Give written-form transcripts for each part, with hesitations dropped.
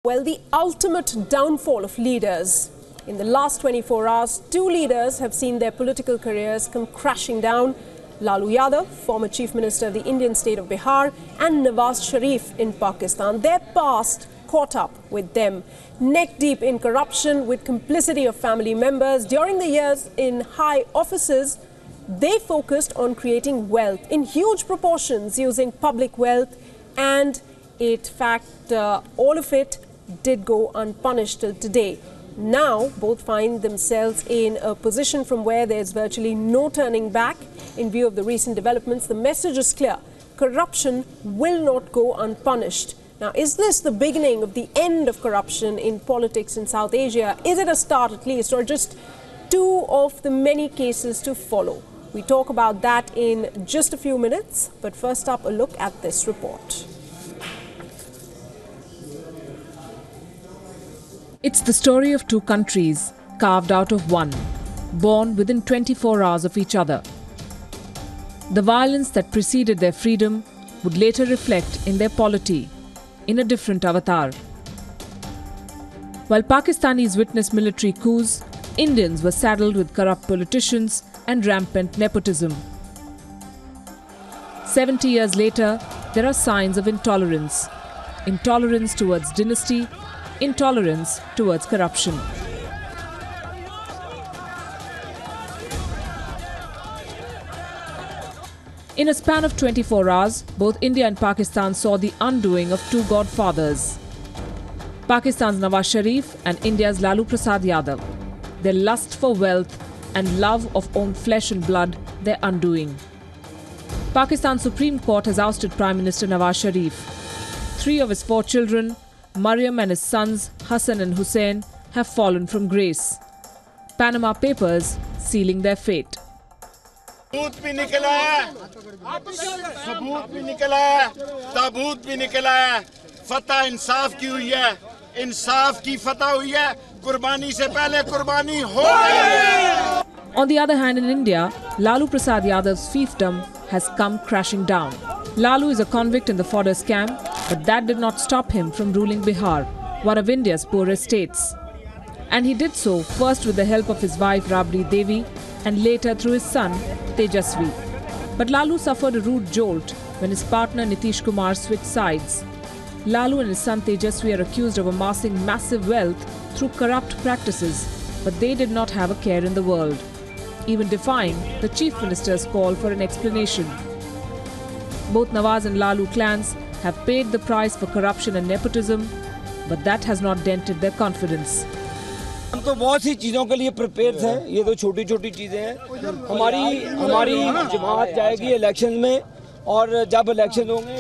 Well, the ultimate downfall of leaders. In the last 24 hours, two leaders have seen their political careers come crashing down. Lalu Yadav, former Chief Minister of the Indian state of Bihar, and Nawaz Sharif in Pakistan. Their past caught up with them. Neck deep in corruption with complicity of family members. During the years in high offices, they focused on creating wealth in huge proportions using public wealth, and in fact, all of it did go unpunished till today. Now, both find themselves in a position from where there's virtually no turning back. In view of the recent developments, the message is clear. Corruption will not go unpunished. Now, is this the beginning of the end of corruption in politics in South Asia? Is it a start at least, or just two of the many cases to follow? We talk about that in just a few minutes, but first up, a look at this report. It's the story of two countries carved out of one, born within 24 hours of each other. The violence that preceded their freedom would later reflect in their polity, in a different avatar. While Pakistanis witnessed military coups, Indians were saddled with corrupt politicians and rampant nepotism. 70 years later, there are signs of intolerance. Intolerance towards dynasty, intolerance towards corruption. In a span of 24 hours, both India and Pakistan saw the undoing of two godfathers. Pakistan's Nawaz Sharif and India's Lalu Yadav. Their lust for wealth and love of own flesh and blood, their undoing. Pakistan's Supreme Court has ousted Prime Minister Nawaz Sharif. 3 of his 4 children, Mariam and his sons Hassan and Hussein, have fallen from grace. Panama Papers sealing their fate. सबूत भी निकला है, सबूत भी निकला है, ताबूत भी निकला है, फतह इंसाफ की हुई है, इंसाफ की फतह हुई है, कुर्बानी से पहले कुर्बानी हो गई. On the other hand, in India, Lalu Yadav's fiefdom has come crashing down. Lalu is a convict in the fodder scam, but that did not stop him from ruling Bihar, one of India's poorest states. And he did so first with the help of his wife Rabri Devi and later through his son Tejasvi. But Lalu suffered a rude jolt when his partner Nitish Kumar switched sides. Lalu and his son Tejasvi are accused of amassing massive wealth through corrupt practices, but they did not have a care in the world, even defying the Chief Minister's call for an explanation. Both Nawaz and Lalu clans have paid the price for corruption and nepotism, but that has not dented their confidence. हम तो बहुत सी चीज़ों के लिए prepare थे, ये तो छोटी छोटी चीज़ें हैं. हमारी जमात जाएगी इलेक्शन में, और जब इलेक्शन होंगे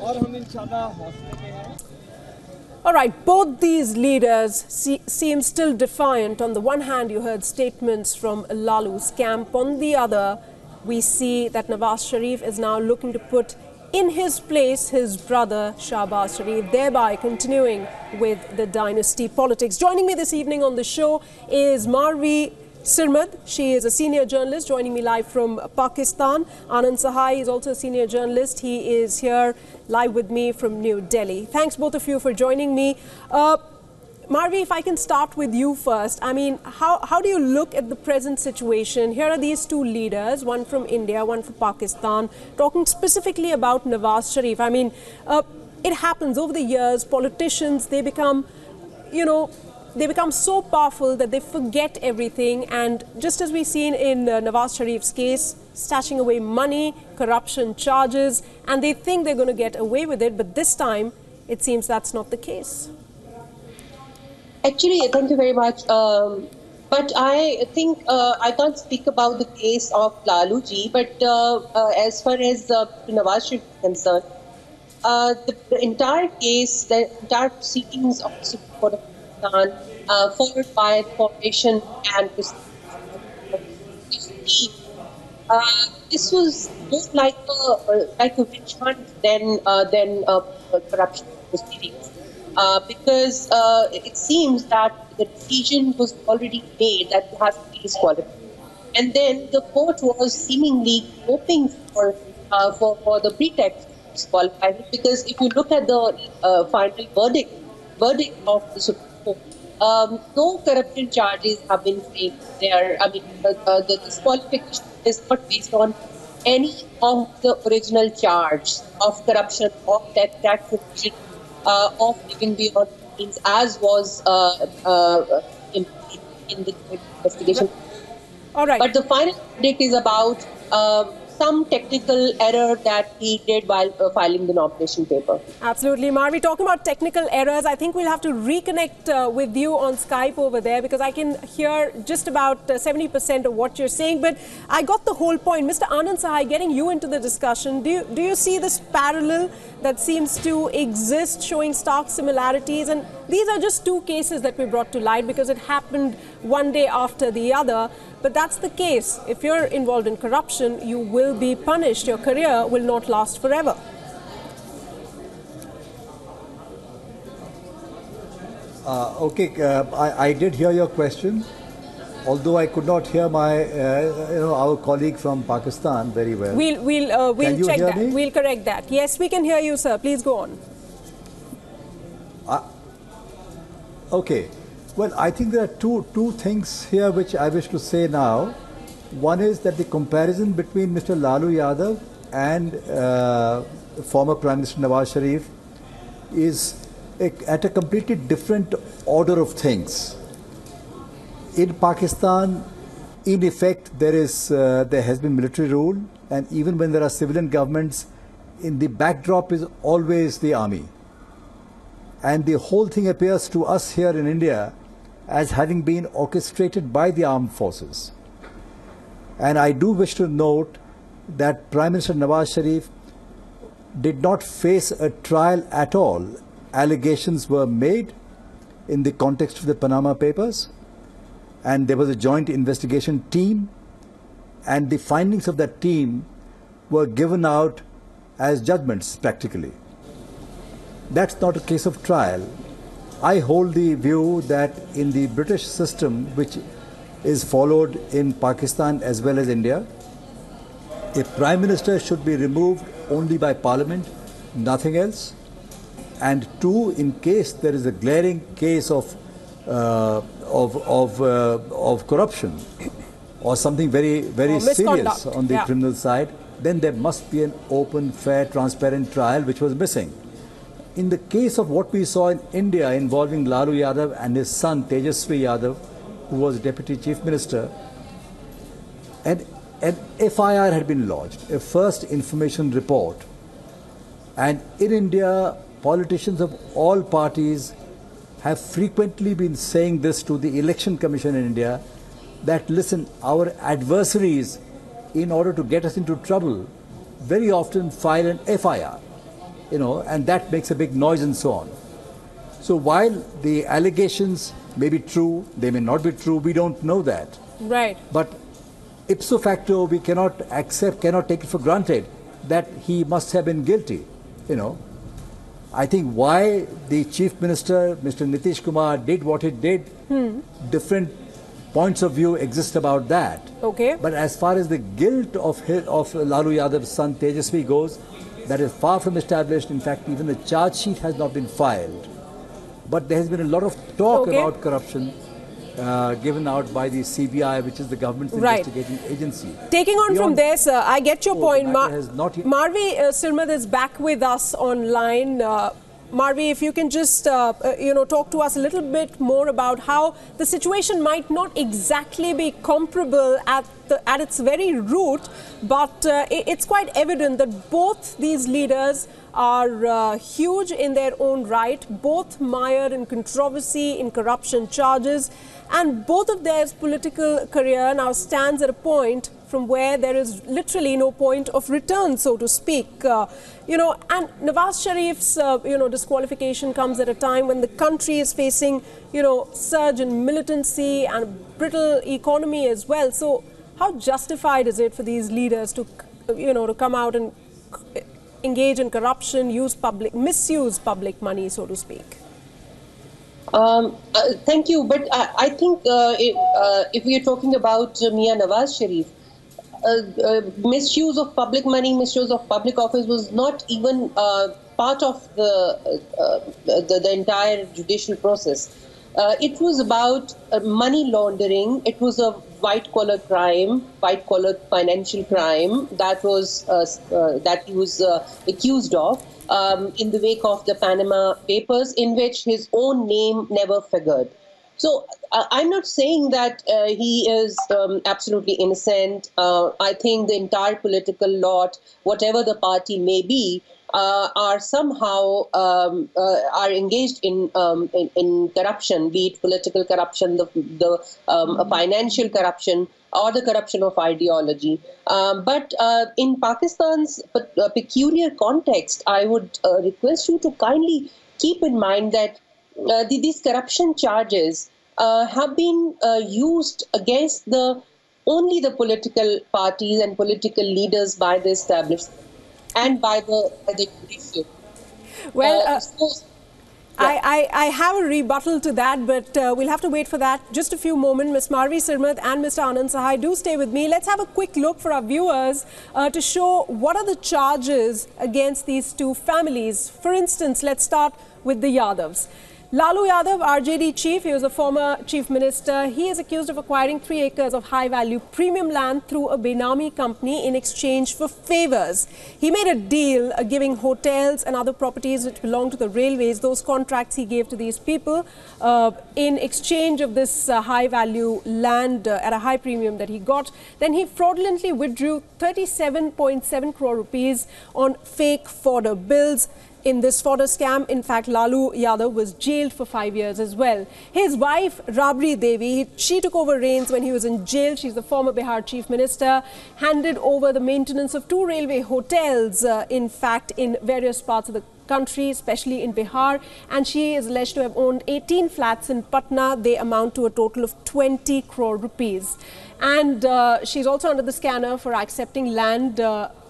और हम इंशाल्लाह. All right, both these leaders seem still defiant. On the one hand, you heard statements from Lalu's camp. On the other, we see that Nawaz Sharif is now looking to put in his place his brother Shahbaz Sharif, thereby continuing with the dynasty politics. Joining me this evening on the show is Marvi Sirmad. She is a senior journalist joining me live from Pakistan. Anand Sahai is also a senior journalist. He is here live with me from New Delhi. Thanks both of you for joining me. Marvi, if I can start with you first. I mean, how do you look at the present situation? Here are these two leaders, one from India, one from Pakistan, talking specifically about Nawaz Sharif. I mean, it happens over the years, politicians, they become, they become so powerful that they forget everything. And just as we've seen in Nawaz Sharif's case, stashing away money, corruption charges, and they think they're going to get away with it. But this time, it seems that's not the case. Actually, thank you very much. But I think I can't speak about the case of Lalu ji, but as far as Nawaz Sharif is concerned, the entire case, the entire proceedings of the Supreme Court of Pakistan, followed by formation and this was more like a witch hunt than corruption proceedings. Because it seems that the decision was already made that he has to be disqualified. And then the court was seemingly hoping for for the pretext disqualifying, because if you look at the final verdict of the Supreme Court, no corruption charges have been framed there. I mean, the disqualification is not based on any of the original charge of corruption, of tax evasion, of living beyond means, as was in the investigation. All right. But the final verdict is about some technical error that he did while filing the nomination paper. Absolutely. Marvi, talking about technical errors, I think we'll have to reconnect with you on Skype over there, because I can hear just about 70% of what you're saying. But I got the whole point. Mr. Anand Sahai, getting you into the discussion, do you see this parallel that seems to exist, showing stark similarities? And these are just two cases that we brought to light because it happened one day after the other. But that's the case. If you're involved in corruption, you will be punished. Your career will not last forever. I did hear your question, although I could not hear my, our colleague from Pakistan very well. We'll check that. Me? We'll correct that. Yes, we can hear you, sir. Please go on. Okay. Well, I think there are two things here which I wish to say now. One is that the comparison between Mr. Lalu Yadav and former Prime Minister Nawaz Sharif is at a completely different order of things. In Pakistan, in effect, there has been military rule, and even when there are civilian governments, in the backdrop is always the army. And the whole thing appears to us here in India as having been orchestrated by the armed forces. And I do wish to note that Prime Minister Nawaz Sharif did not face a trial at all. Allegations were made in the context of the Panama Papers, and there was a joint investigation team, and the findings of that team were given out as judgments practically. That's not a case of trial. I hold the view that in the British system, which is followed in Pakistan as well as India, a Prime Minister should be removed only by Parliament, nothing else. And two, in case there is a glaring case of corruption or something very serious on the criminal side, then there must be an open, fair, transparent trial, which was missing. In the case of what we saw in India involving Lalu Yadav and his son Tejasvi Yadav, who was Deputy Chief Minister, an FIR had been lodged, a first information report. And in India, politicians of all parties have frequently been saying this to the Election Commission in India, that listen, our adversaries, in order to get us into trouble, very often file an FIR. And that makes a big noise and so on. So while the allegations may be true, they may not be true, we don't know that. Right. But ipso facto, we cannot take it for granted that he must have been guilty. I think why the Chief Minister, Mr. Nitish Kumar, did what he did, different points of view exist about that. Okay. But as far as the guilt of Lalu Yadav's son Tejasvi goes, that is far from established. In fact, even the charge sheet has not been filed. But there has been a lot of talk about corruption given out by the CBI, which is the government's investigating agency. Taking on from there, sir, I get your point. Marvi Sirmad is back with us online. Marvi, if you can just, talk to us a little bit more about how the situation might not exactly be comparable at its very root, but it's quite evident that both these leaders are huge in their own right, both mired in controversy, in corruption charges, and both of their political career now stands at a point from where there is literally no point of return, so to speak. And Nawaz Sharif's, disqualification comes at a time when the country is facing, surge in militancy and brittle economy as well. So how justified is it for these leaders to, to come out and engage in corruption, misuse public money, so to speak? Thank you. But I think if we are talking about Nawaz Sharif, misuse of public money, misuse of public office was not even part of the entire judicial process. It was about money laundering. It was a white-collar crime, white-collar financial crime that he was accused of in the wake of the Panama Papers, in which his own name never figured. So I'm not saying that he is absolutely innocent. I think the entire political lot, whatever the party may be, are somehow are engaged in corruption, be it political corruption, the financial corruption, or the corruption of ideology. But in Pakistan's peculiar context, I would request you to kindly keep in mind that these corruption charges have been used against only the political parties and political leaders by the establishment and by the judiciary. Well, I have a rebuttal to that, but we'll have to wait for that. Just a few moments. Ms. Marvi Sirmat and Mr. Anand Sahai, do stay with me. Let's have a quick look for our viewers to show what are the charges against these two families. For instance, let's start with the Yadavs. Lalu Yadav, RJD chief, he was a former chief minister. He is accused of acquiring 3 acres of high-value premium land through a Benami company in exchange for favors. He made a deal giving hotels and other properties which belong to the railways. Those contracts he gave to these people in exchange of this high-value land at a high premium that he got. Then he fraudulently withdrew 37.7 crore rupees on fake fodder bills. In this fodder scam, in fact, Lalu Yadav was jailed for 5 years as well. His wife, Rabri Devi, she took over reins when he was in jail. She's the former Bihar Chief Minister, handed over the maintenance of 2 railway hotels, in fact, in various parts of the country, especially in Bihar. And she is alleged to have owned 18 flats in Patna. They amount to a total of 20 crore rupees. And she's also under the scanner for accepting land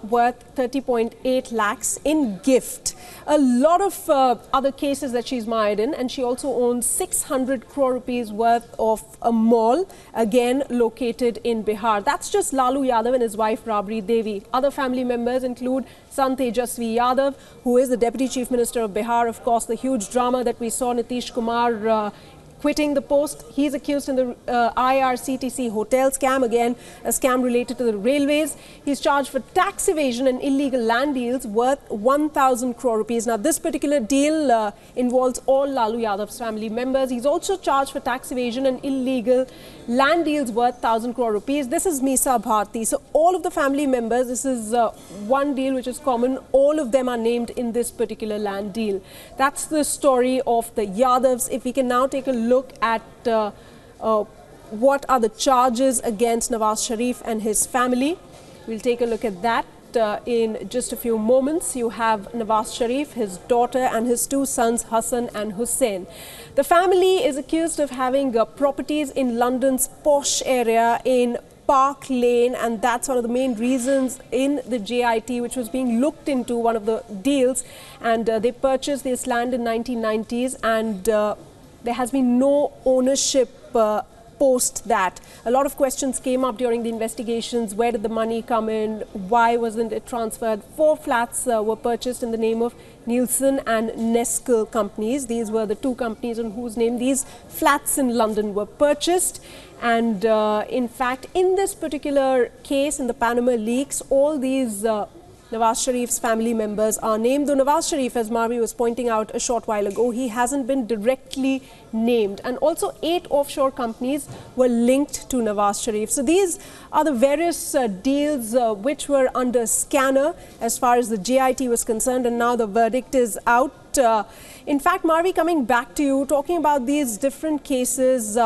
worth 30.8 lakhs in gift. A lot of other cases that she's mired in, and she also owns 600 crore rupees worth of a mall, again located in Bihar. That's just Lalu Yadav and his wife Rabri Devi. Other family members include son Tejasvi Yadav, who is the Deputy Chief Minister of Bihar. Of course, the huge drama that we saw Nitish Kumar quitting the post. He's accused in the IRCTC hotel scam, again a scam related to the railways. He's charged for tax evasion and illegal land deals worth 1,000 crore rupees. Now, this particular deal involves all Lalu Yadav's family members. He's also charged for tax evasion and illegal land deals worth 1,000 crore rupees. This is Misa Bharti. So all of the family members, this is one deal which is common. All of them are named in this particular land deal. That's the story of the Yadavs. If we can now take a look at what are the charges against Nawaz Sharif and his family. We'll take a look at that in just a few moments. You have Nawaz Sharif, his daughter and his 2 sons Hassan and Hussein. The family is accused of having properties in London's posh area in Park Lane, and that's one of the main reasons in the JIT, which was being looked into, one of the deals. And they purchased this land in 1990s, and there has been no ownership post that. A lot of questions came up during the investigations. Where did the money come in? Why wasn't it transferred? 4 flats were purchased in the name of Nielsen and Nestle companies. These were the 2 companies on whose name these flats in London were purchased. And in fact, in this particular case, in the Panama leaks, all these Nawaz Sharif's family members are named. Though Nawaz Sharif, as Marvi was pointing out a short while ago, he hasn't been directly named. And also 8 offshore companies were linked to Nawaz Sharif. So these are the various deals which were under scanner as far as the JIT was concerned. And now the verdict is out. In fact, Marvi, coming back to you, talking about these different cases,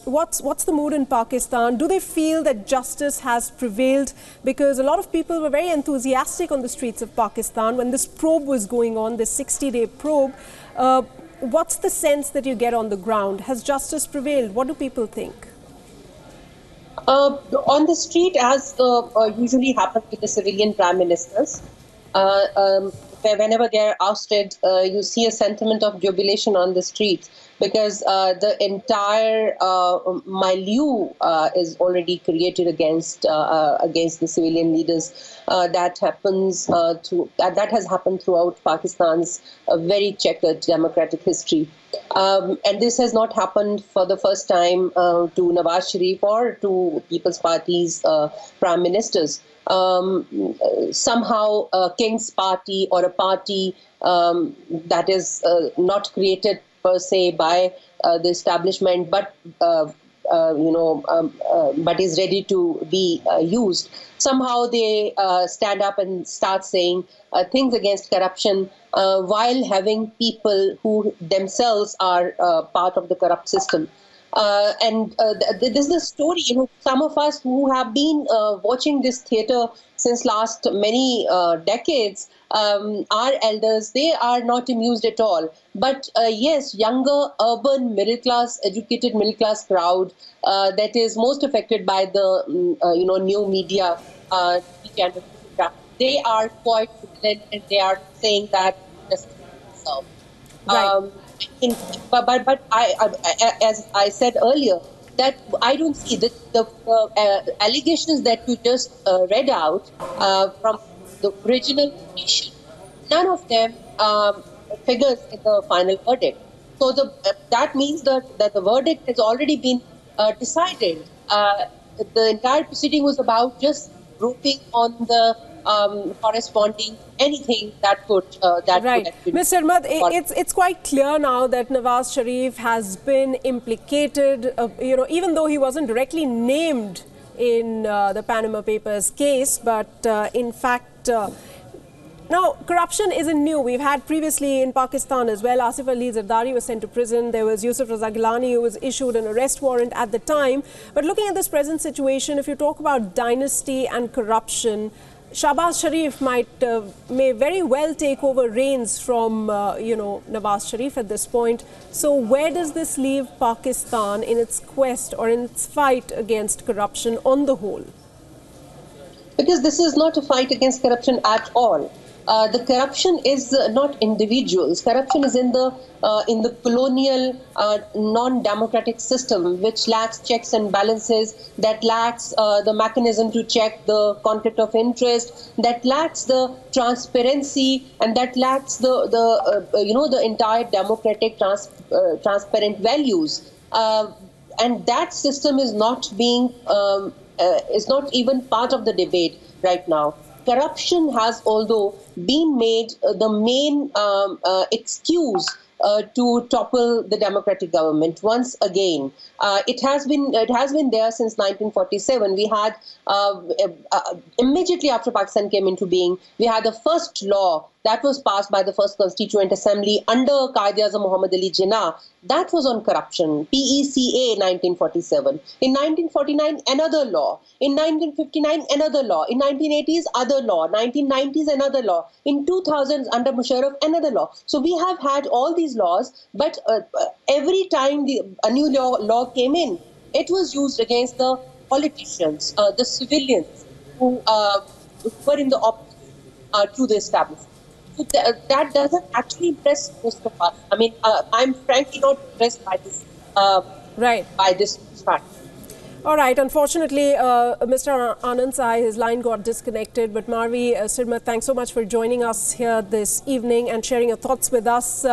what's the mood in Pakistan? Do they feel that justice has prevailed? Because a lot of people were very enthusiastic on the streets of Pakistan when this probe was going on, this 60-day probe. What's the sense that you get on the ground? Has justice prevailed? What do people think? On the street, as usually happens with the civilian prime ministers, whenever they're ousted, you see a sentiment of jubilation on the streets, because the entire milieu is already created against the civilian leaders. That has happened throughout Pakistan's very checkered democratic history. And this has not happened for the first time to Nawaz Sharif or to People's Party's prime ministers. Somehow a king's party or a party that is not created per se by the establishment, but but is ready to be used. Somehow they stand up and start saying things against corruption while having people who themselves are part of the corrupt system. This is the story. Some of us who have been watching this theatre since last many decades, our elders, they are not amused at all. But yes, younger, urban, middle-class, educated middle-class crowd that is most affected by the new media, they are quite vigilant, and they are saying that justice is served. Right. But as I said earlier, that I don't see the allegations that you just read out from the original petition. None of them figures in the final verdict. So that means that the verdict has already been decided. The entire proceeding was about just grouping on the corresponding anything that could Right. actually. Mr. Ahmed, it's quite clear now that Nawaz Sharif has been implicated, even though he wasn't directly named in the Panama Papers case, but in fact, now corruption isn't new. We've had previously in Pakistan as well. Asif Ali Zardari was sent to prison. There was Yusuf Raza Gilani, who was issued an arrest warrant at the time. But looking at this present situation, if you talk about dynasty and corruption, Shahbaz Sharif may very well take over reins from, Nawaz Sharif at this point. So where does this leave Pakistan in its quest or in its fight against corruption on the whole? Because this is not a fight against corruption at all. The corruption is not individuals. Corruption is in the colonial, non-democratic system, which lacks checks and balances, that lacks the mechanism to check the conflict of interest, that lacks the transparency, and that lacks the entire democratic transparent values. And that system is not being is not even part of the debate right now. Corruption has, although, been made the main excuse to topple the democratic government once again. It has been there since 1947. We had immediately after Pakistan came into being, we had the first law that was passed by the first Constituent Assembly under Quaid-e-Azam Muhammad Ali Jinnah. That was on corruption, PECA 1947. In 1949, another law. In 1959, another law. In 1980s, other law. 1990s, another law. In 2000s, under Musharraf, another law. So we have had all these laws, but every time a new law came in, it was used against the politicians, the civilians who were in the opposition to the establishment. So that doesn't actually impress most of us. I mean, I'm frankly not impressed by this. By this fact. All right. Unfortunately, Mr. Anand Sai, his line got disconnected. But Marvi, Sirma, thanks so much for joining us here this evening and sharing your thoughts with us.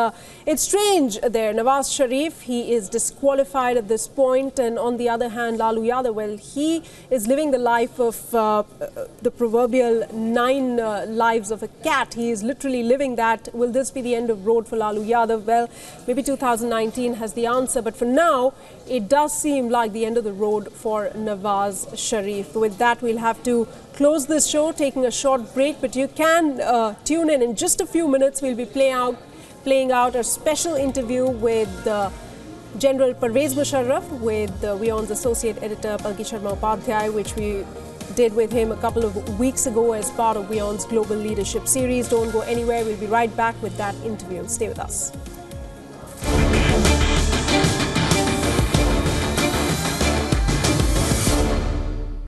It's strange there. Nawaz Sharif, he is disqualified at this point. And on the other hand, Lalu Yadav, well, he is living the life of the proverbial 9 lives of a cat. He is literally living that. Will this be the end of road for Lalu Yadav? Well, maybe 2019 has the answer. But for now, it does seem like the end of the road for Nawaz Sharif. With that, we'll have to close this show, taking a short break, but you can tune in just a few minutes. We'll be playing out a special interview with General Parvez Musharraf with WION's Associate Editor Palki Sharma Upadhyay, which we did with him a couple of weeks ago as part of WION's Global Leadership Series. Don't go anywhere. We'll be right back with that interview. Stay with us.